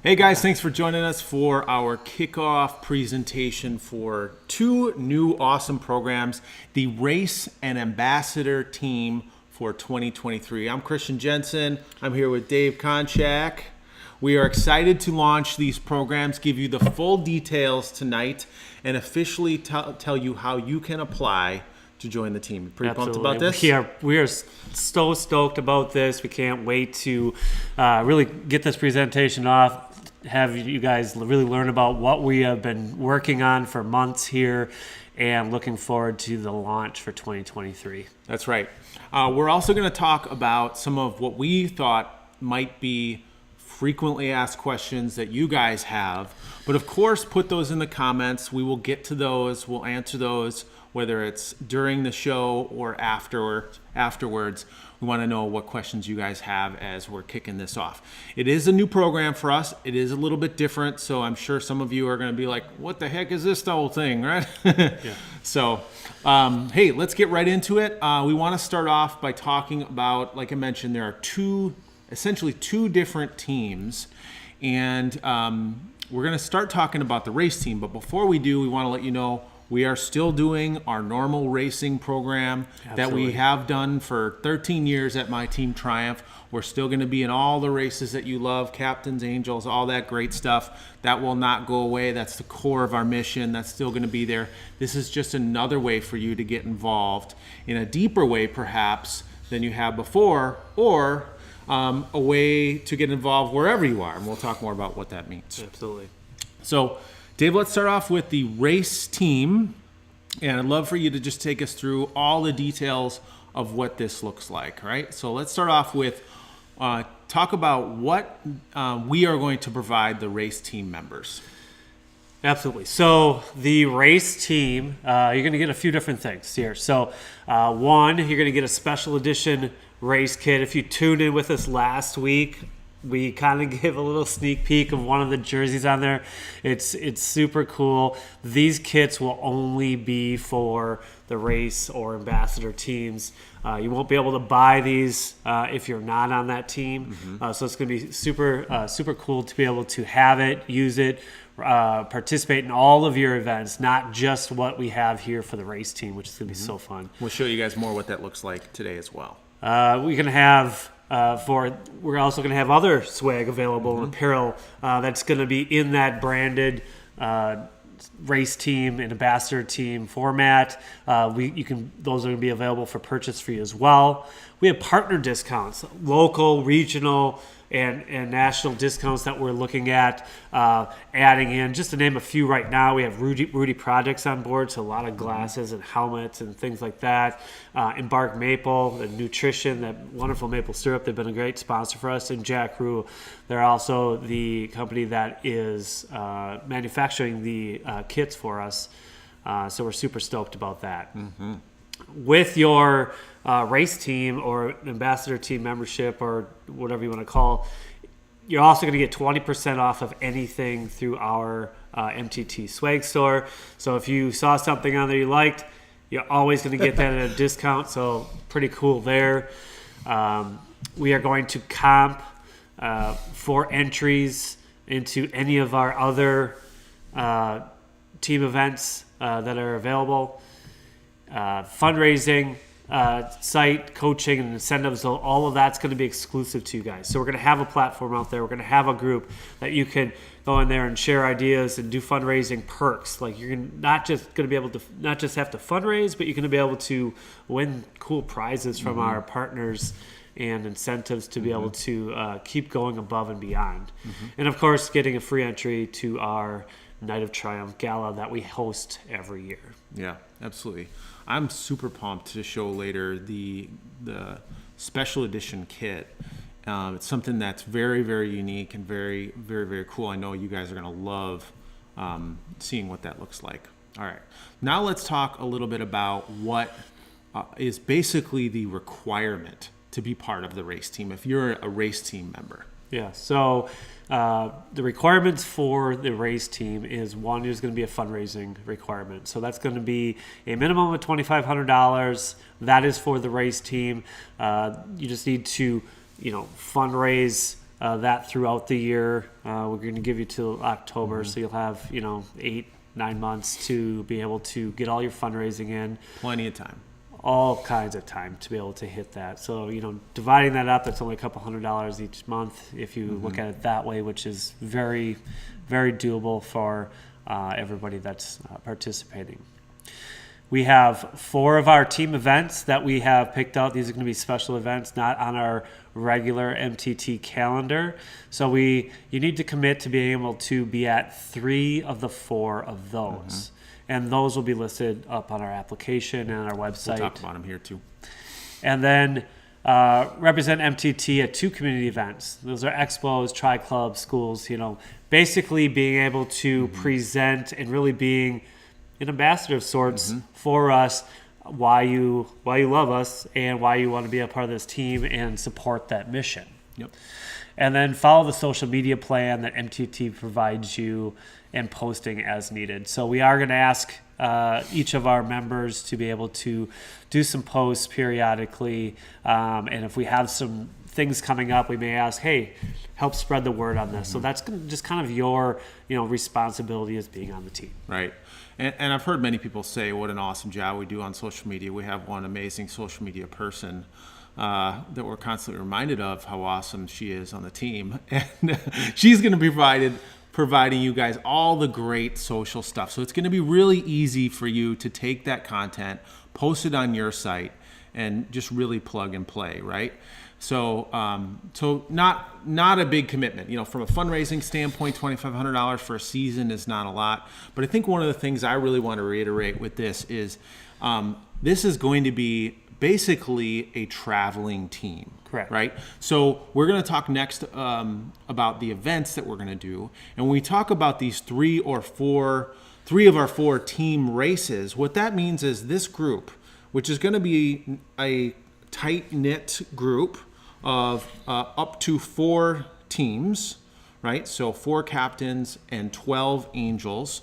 Hey guys, thanks for joining us for our kickoff presentation for two new awesome programs, the Race and Ambassador Team for 2023. I'm Christian Jensen. I'm here with Dave Konchak. We are excited to launch these programs, give you the full details tonight, and officially tell you how you can apply to join the team. Pretty pumped about this? We are so stoked about this. We can't wait to really get this presentation off, have you guys really learn about what we have been working on for months here, and looking forward to the launch for 2023. That's right. We're also going to talk about some of what we thought might be frequently asked questions that you guys have. But of course, put those in the comments. We will get to those. We'll answer those, whether it's during the show or afterwards. We want to know what questions you guys have as we're kicking this off. It is a new program for us. It is a little bit different, so I'm sure some of you are going to be like, what the heck is this whole thing, right? Yeah. So, hey, let's get right into it. We want to start off by talking about, like I mentioned, there are essentially two different teams, and we're going to start talking about the race team. But before we do, we want to let you know we are still doing our normal racing program that we have done for 13 years at myTEAM Triumph. We're still going to be in all the races that you love, Captains, Angels, all that great stuff. That will not go away. That's the core of our mission. That's still going to be there. This is just another way for you to get involved in a deeper way, perhaps, than you have before, or a way to get involved wherever you are. And we'll talk more about what that means. Absolutely. So, Dave, let's start off with the race team, and I'd love for you to just take us through all the details of what this looks like, right? So let's start off with talk about what we are going to provide the race team members. Absolutely. So the race team, you're going to get a few different things here. So one, you're going to get a special edition race kit. If you tuned in with us last week, we kind of give a little sneak peek of one of the jerseys on there. It's super cool. These kits will only be for the race or ambassador teams. You won't be able to buy these if you're not on that team. Mm-hmm. So it's going to be super cool to be able to have it, use it, participate in all of your events, not just what we have here for the race team, which is going to be so fun. We'll show you guys more what that looks like today as well. We're going to have we're also going to have other swag available, apparel that's going to be in that branded race team and ambassador team format. Those are going to be available for purchase for you as well. We have partner discounts, local, regional, and national discounts that we're looking at adding in. Just to name a few right now, we have Rudy Projects on board, so a lot of glasses and helmets and things like that. Embark Maple, the nutrition, that wonderful maple syrup, they've been a great sponsor for us. And Jack Rue, they're also the company that is manufacturing the kits for us. So we're super stoked about that. Mm-hmm. With your race team or ambassador team membership or whatever you want to call, you're also going to get 20% off of anything through our MTT swag store. So if you saw something on there you liked, you're always going to get that at a discount. So pretty cool there. We are going to comp for entries into any of our other team events that are available. Fundraising, site, coaching, and incentives, so all of that's going to be exclusive to you guys. So we're going to have a platform out there. We're going to have a group that you can go in there and share ideas and do fundraising perks. Like you're not just going to be able to not just have to fundraise, but you're going to be able to win cool prizes from our partners and incentives to be able to keep going above and beyond. And of course, getting a free entry to our Night of Triumph Gala that we host every year. Yeah, absolutely. I'm super pumped to show later the special edition kit. It's something that's very, very unique and very, very, very cool. I know you guys are going to love seeing what that looks like. All right. Now let's talk a little bit about what is basically the requirement to be part of the race team if you're a race team member. Yeah, so the requirements for the race team is one, there's going to be a fundraising requirement. So that's going to be a minimum of $2,500. That is for the race team. You just need to, fundraise that throughout the year. We're going to give you till October, so you'll have 8-9 months to be able to get all your fundraising in. Plenty of time. All kinds of time to be able to hit that. So, dividing that up, that's only a couple $100 each month if you look at it that way, which is very, very doable for everybody that's participating. We have 4 of our team events that we have picked out. These are going to be special events, not on our regular MTT calendar. So you need to commit to being able to be at 3 of the 4 of those. And those will be listed up on our application and our website. We'll talk about them here too. And then represent MTT at 2 community events. Those are expos, tri-clubs, schools, basically being able to present and really being an ambassador of sorts for us, why you love us and why you want to be a part of this team and support that mission. Yep. And then follow the social media plan that MTT provides you and posting as needed. So we are going to ask each of our members to be able to do some posts periodically. And if we have some things coming up, we may ask, hey, help spread the word on this. So that's just kind of your responsibility as being on the team. Right. And I've heard many people say what an awesome job we do on social media. We have one amazing social media person that we're constantly reminded of how awesome she is on the team. And she's going to be providing you guys all the great social stuff. So it's going to be really easy for you to take that content, post it on your site, and just really plug and play, right? So, not a big commitment. From a fundraising standpoint, $2,500 for a season is not a lot. But I think one of the things I really want to reiterate with this is this is going to be basically a traveling team. Correct. Right? So we're going to talk next about the events that we're going to do. And when we talk about these 3 of our 4 team races, what that means is this group, which is going to be a tight-knit group of up to 4 teams, right? So 4 captains and 12 angels.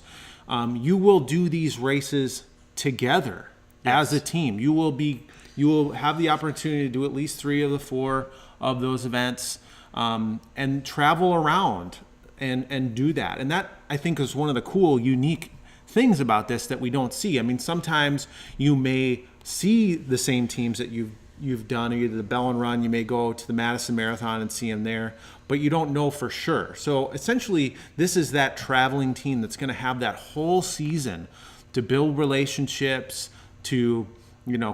You will do these races together as a team. You will have the opportunity to do at least 3 of the 4 of those events and travel around and do that. And that, I think, is one of the cool, unique things about this that we don't see. I mean, sometimes you may see the same teams that you've done, either the Bell and Run, you may go to the Madison Marathon and see them there, but you don't know for sure. So essentially, this is that traveling team that's going to have that whole season to build relationships, to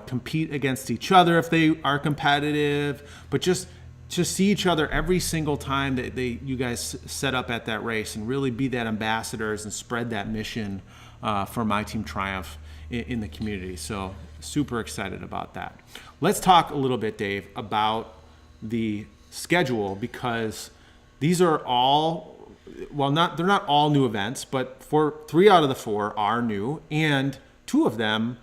compete against each other if they are competitive, but just to see each other every single time that you guys set up at that race and really be that ambassadors and spread that mission for myTEAM Triumph in the community. So super excited about that. Let's talk a little bit, Dave, about the schedule, because these are all, they're not all new events, but 3 out of the 4 are new, and 2 of them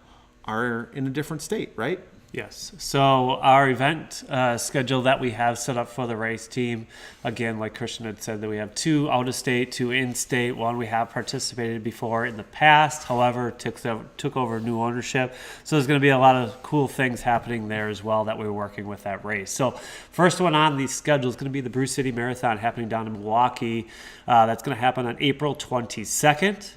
are in a different state, right? Yes. So our event schedule that we have set up for the race team, again, like Christian had said, that we have 2 out of state, 2 in state. One we have participated before in the past, however, took over new ownership. So there's going to be a lot of cool things happening there as well that we're working with that race. So first one on the schedule is going to be the Brew City Marathon happening down in Milwaukee. That's going to happen on April 22nd.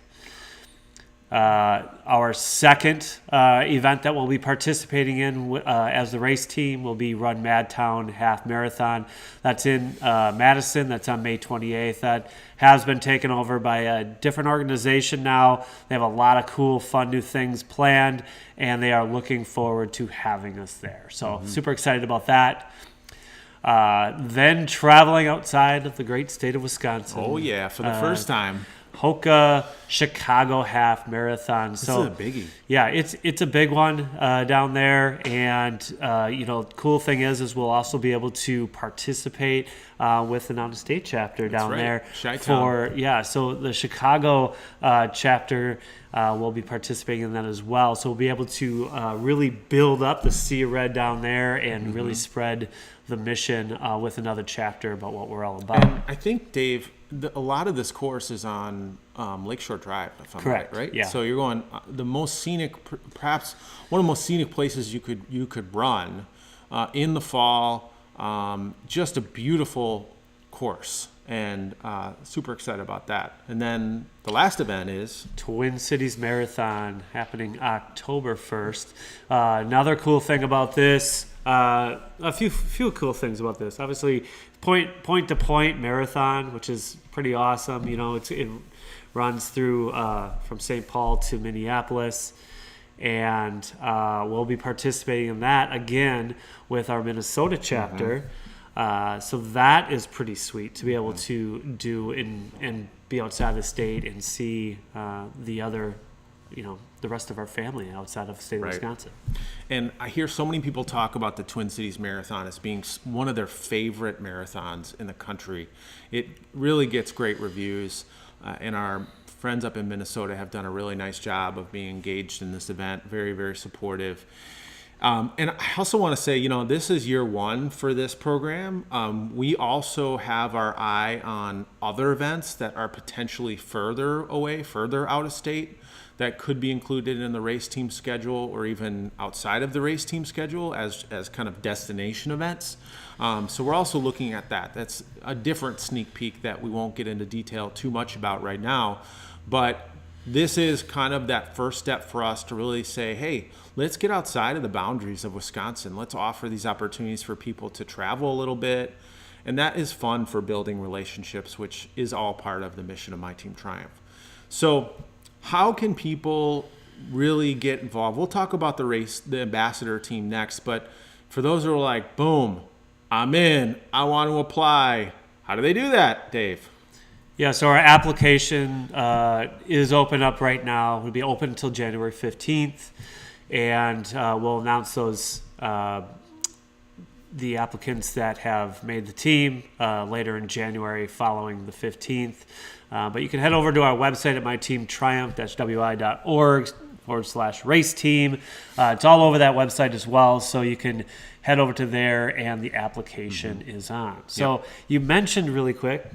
Our second event that we'll be participating in as the race team will be Run Madtown Half Marathon. That's in Madison. That's on May 28th. That has been taken over by a different organization now. They have a lot of cool, fun new things planned, and they are looking forward to having us there. So super excited about that. Then traveling outside of the great state of Wisconsin. Oh, yeah, for the first time. Hoka Chicago Half Marathon. This is a biggie. Yeah, it's a big one down there, and cool thing is we'll also be able to participate with an out-of-state chapter down there. Chi-town. So the Chicago chapter will be participating in that as well. So we'll be able to really build up the Sea of Red down there and really spread the mission with another chapter about what we're all about. And I think, Dave, a lot of this course is on Lakeshore Drive, if I'm Correct. Right? Yeah. So you're going the most scenic, perhaps one of the most scenic places you could run in the fall. Just a beautiful course. And super excited about that. And then the last event is Twin Cities Marathon happening October 1st. Another cool thing about this, a few cool things about this. Obviously, point to point marathon, which is pretty awesome. You know, it runs through from St. Paul to Minneapolis. And we'll be participating in that again with our Minnesota chapter. So that is pretty sweet to be able to do and be outside the state and see the other, the rest of our family outside of the state of Wisconsin. And I hear so many people talk about the Twin Cities Marathon as being one of their favorite marathons in the country. It really gets great reviews, and our friends up in Minnesota have done a really nice job of being engaged in this event, very, very supportive. And I also want to say, this is year one for this program. We also have our eye on other events that are potentially further away, further out of state, that could be included in the race team schedule or even outside of the race team schedule as kind of destination events. So we're also looking at that. That's a different sneak peek that we won't get into detail too much about right now. But this is kind of that first step for us to really say, hey, let's get outside of the boundaries of Wisconsin. Let's offer these opportunities for people to travel a little bit. And that is fun for building relationships, which is all part of the mission of myTEAM Triumph. So how can people really get involved? We'll talk about the ambassador team next, but for those who are like, boom, I'm in, I want to apply, how do they do that, Dave? Yeah, so our application is open up right now. It'll be open until January 15th, and we'll announce those the applicants that have made the team later in January following the 15th. But you can head over to our website at myteamtriumph-wi.org/race team. It's all over that website as well, so you can head over to there, and the application is on. So you mentioned really quick,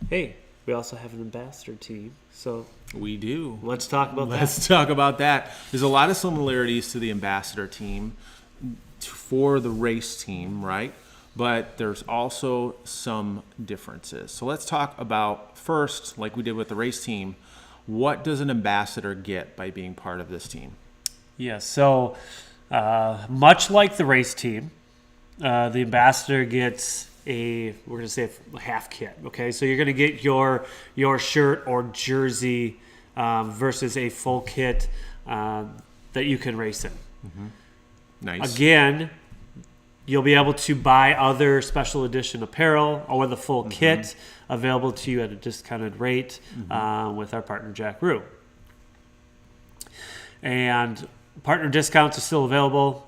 hey, we also have an ambassador team. So we do. Let's talk about that. Let's talk about that. There's a lot of similarities to the ambassador team for the race team, right? But there's also some differences. So let's talk about first, like we did with the race team, what does an ambassador get by being part of this team? Yeah, so much like the race team, the ambassador gets we're going to say a half kit, okay? So you're going to get your shirt or jersey versus a full kit that you can race in. Mm-hmm. Nice. Again, you'll be able to buy other special edition apparel or the full kit available to you at a discounted rate with our partner Jack Rue. And partner discounts are still available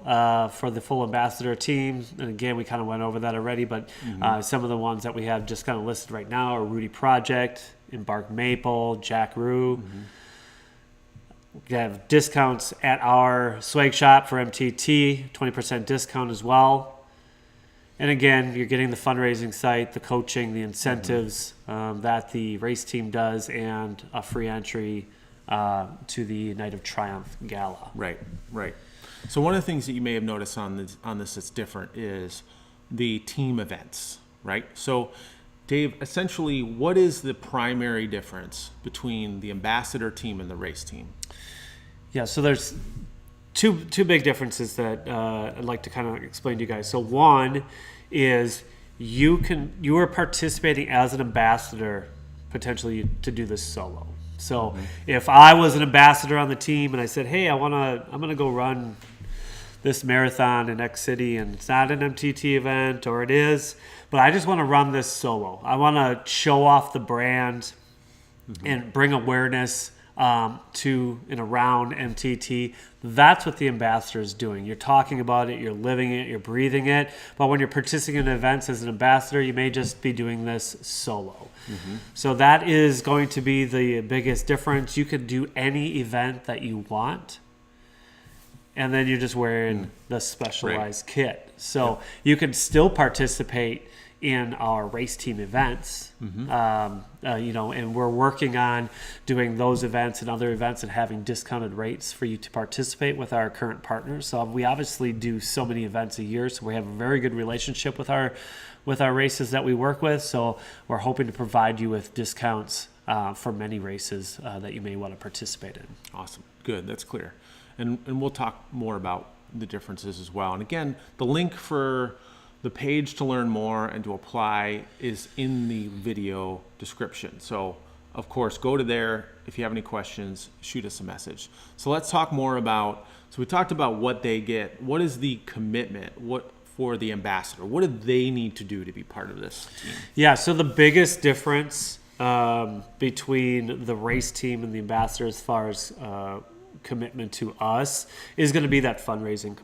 for the full ambassador team. And again, we kind of went over that already, but some of the ones that we have just kind of listed right now are Rudy Project, Embark Maple, Jack Rue. We have discounts at our swag shop for MTT, 20% discount as well. And again, you're getting the fundraising site, the coaching, the incentives that the race team does, and a free entry to the Night of Triumph Gala. Right. So one of the things that you may have noticed on this that's different is the team events, right? So Dave, essentially, what is the primary difference between the ambassador team and the race team? Yeah, so there's two big differences that I'd like to kind of explain to you guys. So one is you are participating as an ambassador potentially to do this solo. So if I was an ambassador on the team and I said, hey, I'm gonna go run this marathon in X city, and it's not an MTT event, or it is, but I just want to run this solo. I want to show off the brand and bring awareness to and around MTT. That's what the ambassador is doing. You're talking about it, you're living it, you're breathing it. But when you're participating in events as an ambassador, you may just be doing this solo. So that is going to be the biggest difference. You could do any event that you want, and then you're just wearing the specialized kit. So you can still participate in our race team events, and we're working on doing those events and other events and having discounted rates for you to participate with our current partners. So we obviously do so many events a year, so we have a very good relationship with our races that we work with. So we're hoping to provide you with discounts for many races that you may want to participate in. Awesome. Good. That's clear. And we'll talk more about the differences as well. And again, the link for the page to learn more and to apply is in the video description. So, of course, go to there. If you have any questions, shoot us a message. So let's talk more about, so we talked about what they get. What is the commitment? For the ambassador? What do they need to do to be part of this team? Yeah, so the biggest difference between the race team and the ambassador as far as commitment to us is going to be that fundraising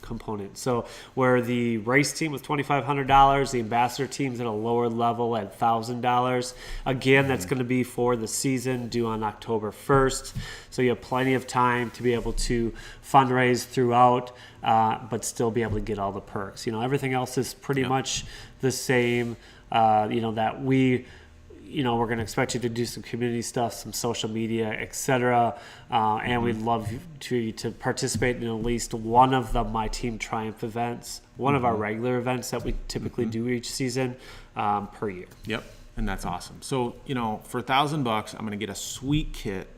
component. So where the race team was $2,500, the ambassador team's at a lower level at $1,000. Again, that's going to be for the season, due on October 1st. So you have plenty of time to be able to fundraise throughout, but still be able to get all the perks. Everything else is pretty much the same. That we're going to expect you to do some community stuff, some social media, etc. And we'd love to participate in at least one of the myTEAM Triumph events, one of our regular events that we typically do each season per year. Yep, and that's awesome. So, for $1,000, I'm going to get a sweet kit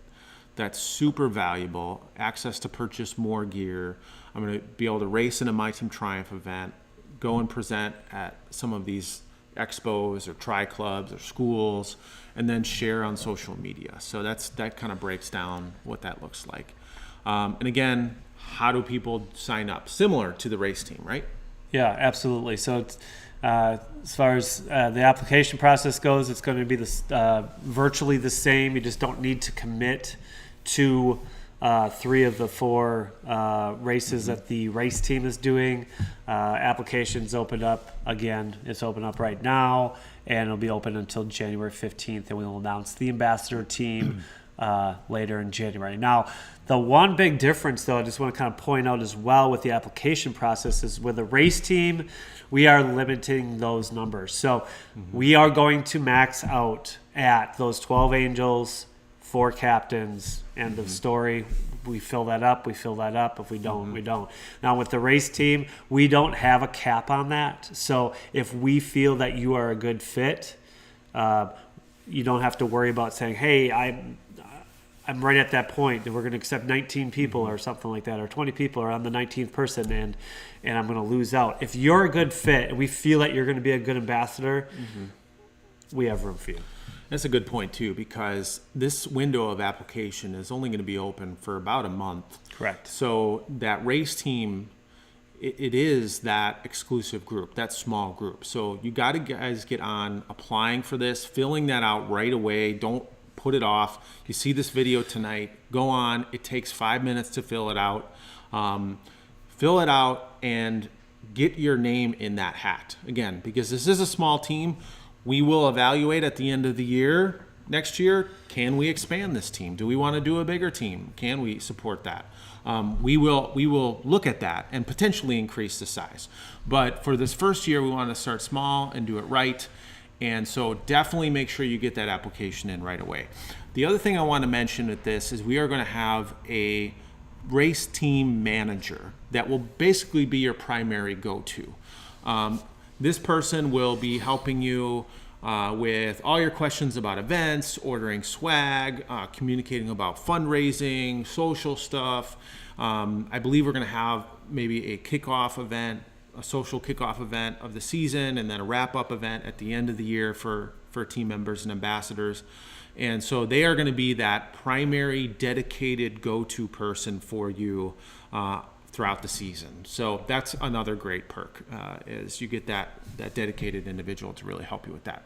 that's super valuable, access to purchase more gear. I'm going to be able to race in a myTEAM Triumph event, go and present at some of these expos or tri-clubs or schools, and then share on social media. So that kind of breaks down what that looks like. And again, how do people sign up? Similar to the race team, right? Yeah, absolutely. So it's, as far as the application process goes, it's going to be virtually the same. You just don't need to commit to 3 of the 4 races that the race team is doing. Applications opened up again. It's open up right now, and it'll be open until January 15th, and we will announce the ambassador team later in January. Now, the one big difference, though, I just want to kind of point out as well with the application process is with the race team, we are limiting those numbers. So we are going to max out at those 12 angels, 4 captains, end of story. We fill that up. If we don't, we don't. Now, with the race team, we don't have a cap on that. So if we feel that you are a good fit, you don't have to worry about saying, hey, I'm right at that point and we're going to accept 19 people or something like that, or 20 people, or I'm the 19th person and I'm going to lose out. If you're a good fit and we feel that you're going to be a good ambassador, we have room for you. That's a good point, too, because this window of application is only going to be open for about a month. Correct. So that race team, it is that exclusive group, that small group. So you got to guys get on applying for this, filling that out right away. Don't put it off. You see this video tonight, go on. It takes 5 minutes to fill it out. Fill it out and get your name in that hat. Again, because this is a small team, we will evaluate at the end of the year, next year, can we expand this team? Do we want to do a bigger team? Can we support that? We will look at that and potentially increase the size. But for this first year, we want to start small and do it right. And so definitely make sure you get that application in right away. The other thing I want to mention with this is we are going to have a race team manager that will basically be your primary go-to. This person will be helping you with all your questions about events, ordering swag, communicating about fundraising, social stuff. I believe we're going to have maybe a kickoff event, a social kickoff event of the season, and then a wrap-up event at the end of the year for team members and ambassadors. And so they are going to be that primary dedicated go-to person for you throughout the season. So that's another great perk, is you get that dedicated individual to really help you with that.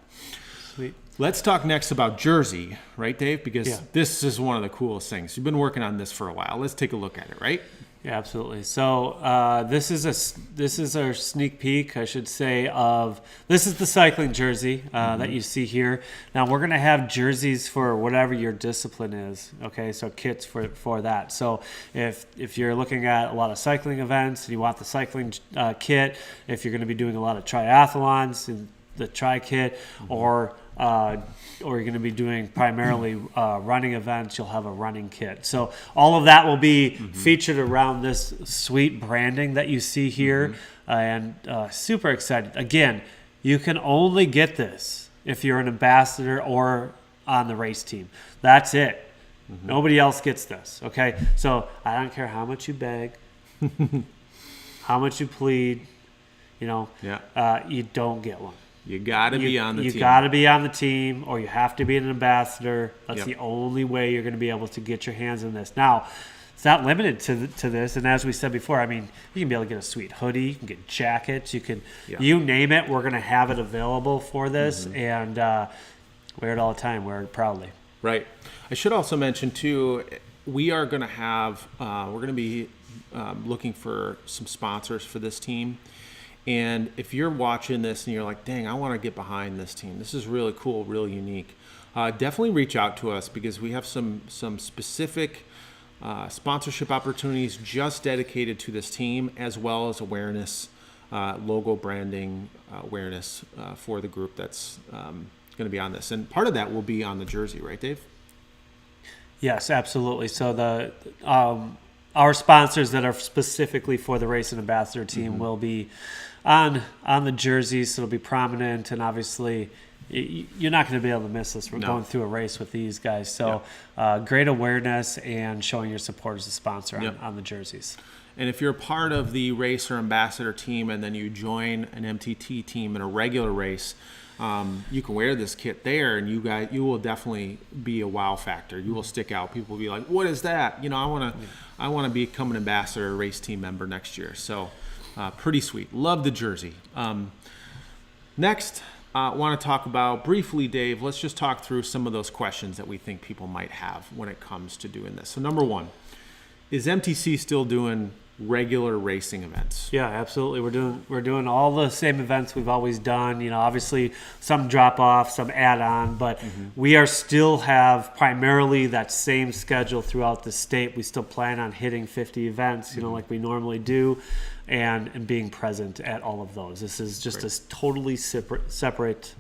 Sweet. Let's talk next about Jersey, right, Dave? Because this is one of the coolest things. You've been working on this for a while. Let's take a look at it, right? Yeah, absolutely. So this is our sneak peek, I should say, of this is the cycling jersey that you see here. Now we're going to have jerseys for whatever your discipline is. Okay, so kits for that. So if you're looking at a lot of cycling events and you want the cycling kit, if you're going to be doing a lot of triathlons and the tri-kit, or you're going to be doing primarily running events, you'll have a running kit. So all of that will be featured around this sweet branding that you see here, and super excited. Again, you can only get this if you're an ambassador or on the race team. That's it. Nobody else gets this, okay? So I don't care how much you beg, how much you plead, you don't get one. You got to be on the team. You got to be on the team, or you have to be an ambassador. That's the only way you're going to be able to get your hands on this. Now, it's not limited to this, and as we said before, I mean, you can be able to get a sweet hoodie, you can get jackets, you name it, we're going to have it available for this, and wear it all the time, wear it proudly. Right. I should also mention, too, we are going to have, we're going to be looking for some sponsors for this team. And if you're watching this and you're like, dang, I want to get behind this team, this is really cool, really unique, definitely reach out to us, because we have some specific sponsorship opportunities just dedicated to this team, as well as awareness, logo branding awareness for the group that's going to be on this. And part of that will be on the jersey, right, Dave? Yes, absolutely. So our sponsors that are specifically for the Race and Ambassador team will be on the jerseys, so it'll be prominent, and obviously you're not going to be able to miss this. We're going through a race with these guys. So great awareness and showing your support as a sponsor on the jerseys. And if you're part of the Race or Ambassador team and then you join an MTT team in a regular race, you can wear this kit there, and you will definitely be a wow factor. You will stick out. People will be like, "What is that?" I want to become an ambassador, race team member next year. So, pretty sweet. Love the jersey. Next, I want to talk about briefly, Dave. Let's just talk through some of those questions that we think people might have when it comes to doing this. So, number one, is MTC still doing regular racing events? Yeah, absolutely. We're doing all the same events we've always done. Obviously some drop off, some add on, but we are still have primarily that same schedule throughout the state. We still plan on hitting 50 events, like we normally do, and being present at all of those. This is just a totally separate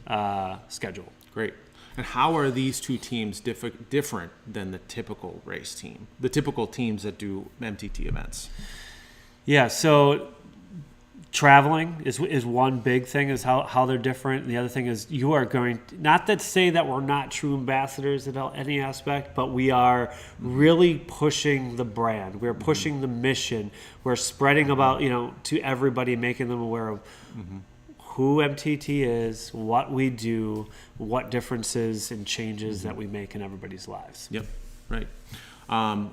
schedule. Great. And how are these two teams different than the typical race team, the typical teams that do MTT events? Yeah, so traveling is one big thing, is how they're different. And the other thing is you are going, not to say that we're not true ambassadors in any aspect, but we are really pushing the brand. We're pushing the mission. We're spreading about, to everybody, making them aware of who MTT is, what we do, what differences and changes that we make in everybody's lives. Yep, right.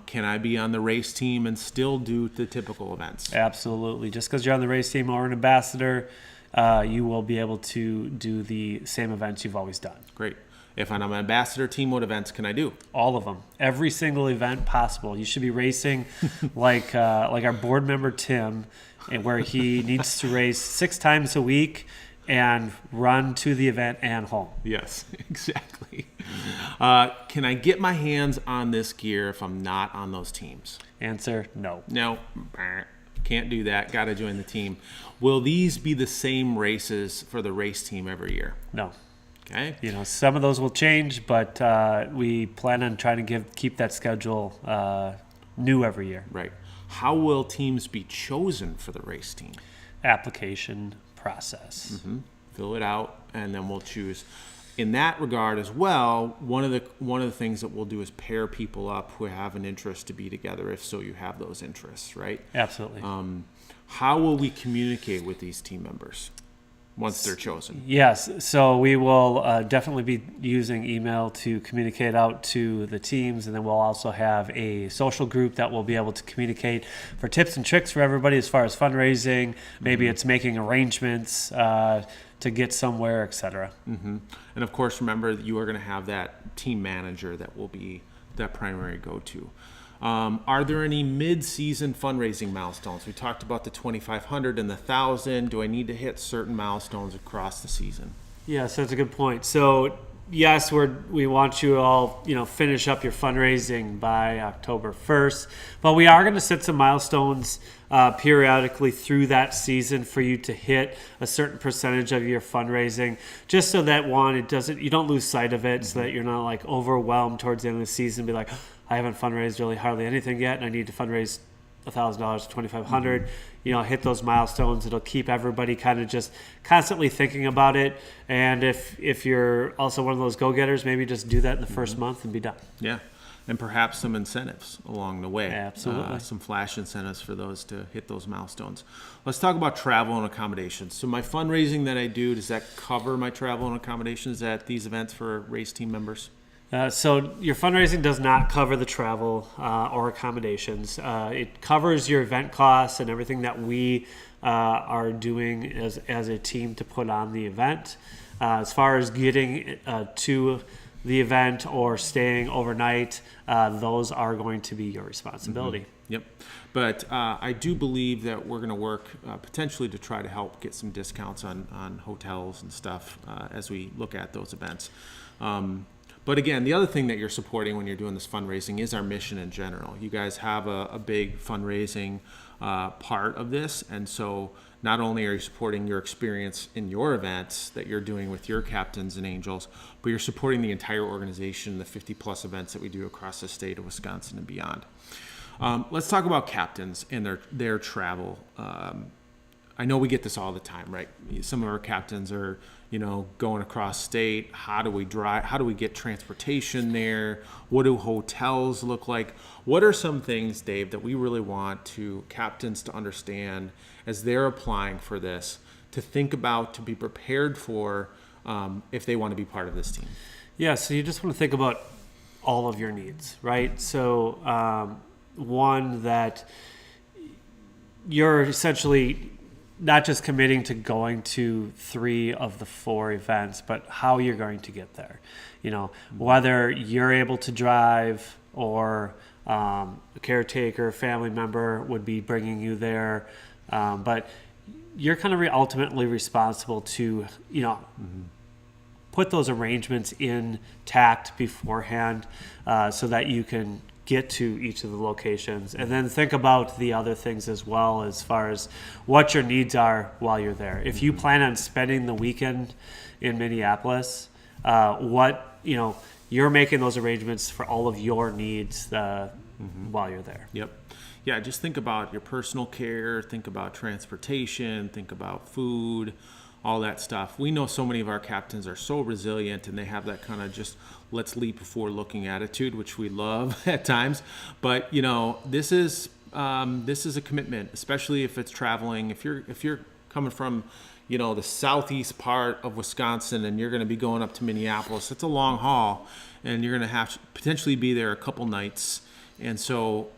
Can I be on the race team and still do the typical events? Absolutely. Just because you're on the race team or an ambassador, you will be able to do the same events you've always done. Great. If I'm an ambassador team, what events can I do? All of them. Every single event possible. You should be racing like our board member Tim, and where he needs to race 6 times a week and run to the event and home. Yes, exactly. Can I get my hands on this gear if I'm not on those teams? Answer, no. No, can't do that. Got to join the team. Will these be the same races for the race team every year? No. Okay. Some of those will change, but we plan on trying to keep that schedule new every year. Right. How will teams be chosen for the race team? Application process. Fill it out, and then we'll choose. In that regard as well, one of the things that we'll do is pair people up who have an interest to be together, if so you have those interests, right? Absolutely. How will we communicate with these team members once they're chosen? Yes, so we will definitely be using email to communicate out to the teams, and then we'll also have a social group that will be able to communicate for tips and tricks for everybody as far as fundraising. Maybe it's making arrangements to get somewhere, etc. And of course, remember that you are going to have that team manager that will be that primary go-to. Are there any mid-season fundraising milestones? We talked about the 2,500 and the 1,000. Do I need to hit certain milestones across the season? Yes, that's a good point. So yes, we want you all, finish up your fundraising by October 1st, but we are going to set some milestones periodically through that season for you to hit a certain percentage of your fundraising, just so that you don't lose sight of it, so that you're not like overwhelmed towards the end of the season, be like, I haven't fundraised really hardly anything yet, and I need to fundraise $1,000, $2,500. Hit those milestones. It'll keep everybody kind of just constantly thinking about it. And if you're also one of those go-getters, maybe just do that in the first month and be done. Yeah, and perhaps some incentives along the way. Absolutely. Some flash incentives for those to hit those milestones. Let's talk about travel and accommodations. So my fundraising that I do, does that cover my travel and accommodations at these events for race team members? So your fundraising does not cover the travel or accommodations. It covers your event costs and everything that we are doing as a team to put on the event. As far as getting to the event or staying overnight, those are going to be your responsibility. Yep. But I do believe that we're going to work potentially to try to help get some discounts on hotels and stuff as we look at those events. But again, the other thing that you're supporting when you're doing this fundraising is our mission in general. You guys have a big fundraising part of this. And so not only are you supporting your experience in your events that you're doing with your captains and angels, but you're supporting the entire organization, the 50 plus events that we do across the state of Wisconsin and beyond. Let's talk about captains and their travel. I know we get this all the time, right? Some of our captains are, going across state. How do we drive? How do we get transportation there? What do hotels look like? What are some things, Dave, that we really want captains to understand as they're applying for this, to think about, to be prepared for if they want to be part of this team? Yeah, so you just want to think about all of your needs, right? So one, that you're essentially not just committing to going to 3 of the 4 events, but how you're going to get there. Whether you're able to drive or a caretaker, family member would be bringing you there. But you're kind of ultimately responsible to, put those arrangements intact beforehand so that you can get to each of the locations, and then think about the other things as well, as far as what your needs are while you're there. If you plan on spending the weekend in Minneapolis, you're making those arrangements for all of your needs while you're there. Yep. Yeah, just think about your personal care, think about transportation, think about food, all that stuff. We know so many of our captains are so resilient, and they have that kind of just let's leap before looking attitude, which we love at times. But this is a commitment, especially if it's traveling. If you're coming from the southeast part of Wisconsin and you're going to be going up to Minneapolis, it's a long haul, and you're going to have to potentially be there a couple nights. And so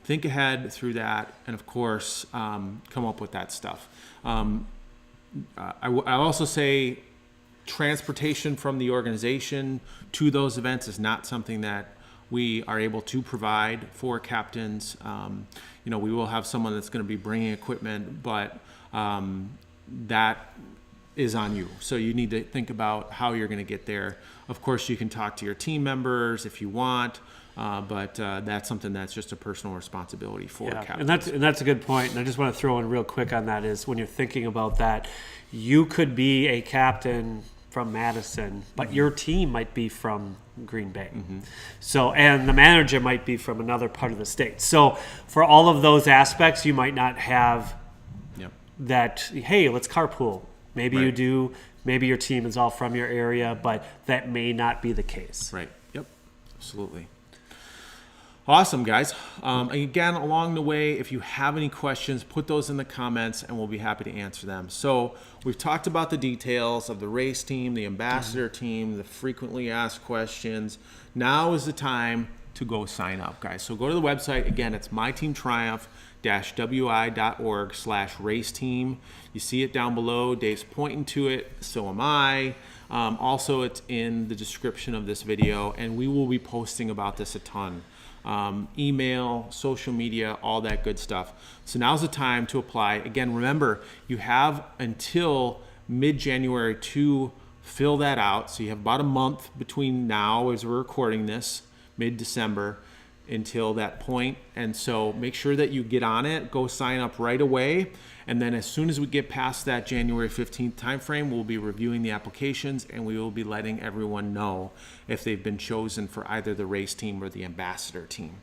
think ahead through that, and of course come up with that stuff. I also say transportation from the organization to those events is not something that we are able to provide for captains. We will have someone that's going to be bringing equipment, but that is on you. So you need to think about how you're going to get there. Of course, you can talk to your team members if you want, but that's something that's just a personal responsibility for captains. And that's a good point. And I just want to throw in real quick on that is when you're thinking about that, you could be a captain from Madison, but your team might be from Green Bay. So, and the manager might be from another part of the state. So for all of those aspects, you might not have that, hey, let's carpool. Maybe you do. Maybe your team is all from your area, but that may not be the case. Right. Yep. Absolutely. Awesome, guys. Again, along the way, if you have any questions, put those in the comments and we'll be happy to answer them. So we've talked about the details of the race team, the ambassador team, the frequently asked questions. Now is the time to go sign up, guys. So go to the website. Again, it's myteamtriumph-wi.org/race team. You see it down below. Dave's pointing to it. So am I. Also, it's in the description of this video, and we will be posting about this a ton. Email, social media, all that good stuff. So now's the time to apply. Again, remember, you have until mid-January to fill that out. So you have about a month between now, as we're recording this, mid-December, until that point. And so make sure that you get on it, go sign up right away. And then as soon as we get past that January 15th timeframe, we'll be reviewing the applications and we will be letting everyone know if they've been chosen for either the race team or the ambassador team.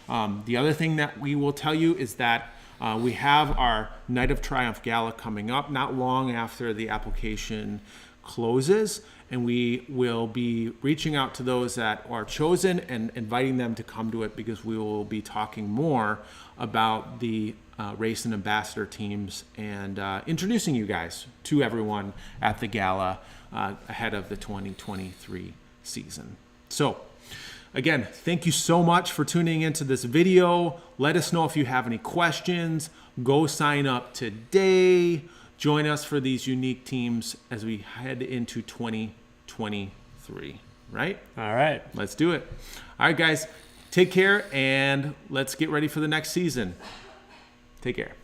The other thing that we will tell you is that we have our Night of Triumph Gala coming up not long after the application closes, and we will be reaching out to those that are chosen and inviting them to come to it, because we will be talking more about the race and ambassador teams and introducing you guys to everyone at the gala ahead of the 2023 season. So again, thank you so much for tuning into this video. Let us know if you have any questions. Go sign up today. Join us for these unique teams as we head into 2023, right? All right. Let's do it. All right, guys, take care, and let's get ready for the next season. Take care.